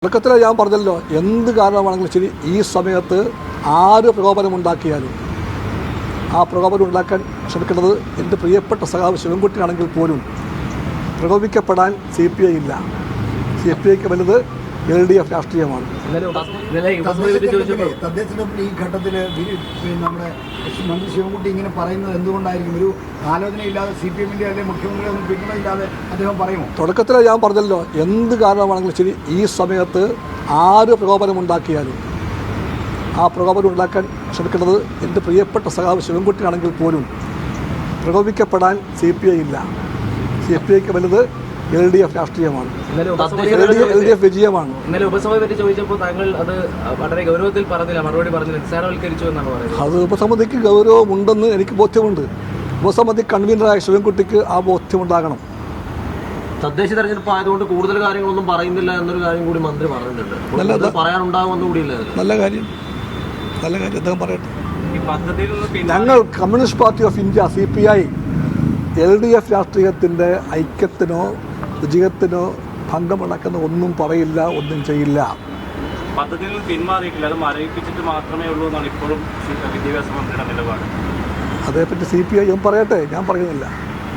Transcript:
തുടക്കത്തിൽ ഞാൻ പറഞ്ഞല്ലോ, എന്ത് കാരണമാണെങ്കിലും ശരി, ഈ സമയത്ത് ആര് പ്രകോപനമുണ്ടാക്കിയാലും ആ പ്രകോപനം ഉണ്ടാക്കാൻ ശ്രമിക്കുന്നത് എൻ്റെ പ്രിയപ്പെട്ട സഖാവ് ശിവൻകുട്ടിയാണെങ്കിൽ പോലും പ്രകോപിക്കപ്പെടാൻ CPI ഇല്ല. CPIക്ക് വലുത് LDF രാഷ്ട്രീയമാണ്. തദ്ദേശത്തിനൊപ്പം ഈ ഘട്ടത്തിൽ നമ്മുടെ മന്ത്രി ശിവൻകുട്ടി ഇങ്ങനെ പറയുന്നത് എന്തുകൊണ്ടായിരിക്കും? ഒരു ആലോചനയില്ലാതെ CPM-ന്റെ അല്ലെങ്കിൽ മുഖ്യമന്ത്രിയുടെ ഒന്നും പിന്തുണയില്ലാതെ അദ്ദേഹം പറയുമോ? തുടക്കത്തിൽ ഞാൻ പറഞ്ഞല്ലോ, എന്ത് കാരണമാണെങ്കിലും ശരി, ഈ സമയത്ത് ആര് പ്രകോപനമുണ്ടാക്കിയാലും ആ പ്രകോപനം ഉണ്ടാക്കാൻ ശ്രമിക്കുന്നത് എൻ്റെ പ്രിയപ്പെട്ട സഖാവ് ശിവൻകുട്ടിയാണെങ്കിൽ പോലും പ്രകോപിക്കപ്പെടാൻ CPI ഇല്ല. CPIക്ക് വലുത് LDF രാഷ്ട്രീയമാണ്. LDF വിജയമാണ്. ഇന്നലെ ഉപസമിതിയെ പറ്റി ചോദിച്ചപ്പോൾ താങ്കൾ അത് വളരെ ഗൗരവത്തിൽ പറഞ്ഞില്ല, മറുപടി പറഞ്ഞില്ല, നിസ്സാരവൽക്കരിച്ചു എന്നാണ് പറയുന്നത്. അത് ഉപസമിതിക്ക് ഗൗരവമുണ്ടെന്ന് എനിക്ക് ബോധ്യമുണ്ട്. ഉപസമിതി കൺവീനറായ ശിവൻകുട്ടിക്ക് ആ ബോധ്യമുണ്ടാകണം. തദ്ദേശ തെരഞ്ഞെടുപ്പ് ആയതുകൊണ്ട് കൂടുതൽ കാര്യങ്ങളൊന്നും പറയുന്നില്ല എന്നൊരു കാര്യം കൂടി മന്ത്രി പറഞ്ഞിട്ടുണ്ട്. പറയാനുണ്ടാകുമെന്ന് കൂടിയില്ല. നല്ല കാര്യം അദ്ദേഹം പറയട്ടെ. ഞങ്ങൾ communist party of India CPI LDF രാഷ്ട്രീയത്തിൻ്റെ ഐക്യത്തിനോ വിജയത്തിനോ ഭംഗമുണ്ടാക്കുന്ന ഒന്നും പറയില്ല, ഒന്നും ചെയ്യില്ല. പദ്ധതിയിൽ പിന്മാറിയിട്ടില്ല, അത് മരവിപ്പിച്ചിട്ട് മാത്രമേ ഉള്ളൂ എന്നാണ് ഇപ്പോഴും വിദ്യാഭ്യാസ മന്ത്രിയുടെ നിലപാട്. അതേപ്പറ്റി CPI പറയട്ടെ, ഞാൻ പറയുന്നില്ല.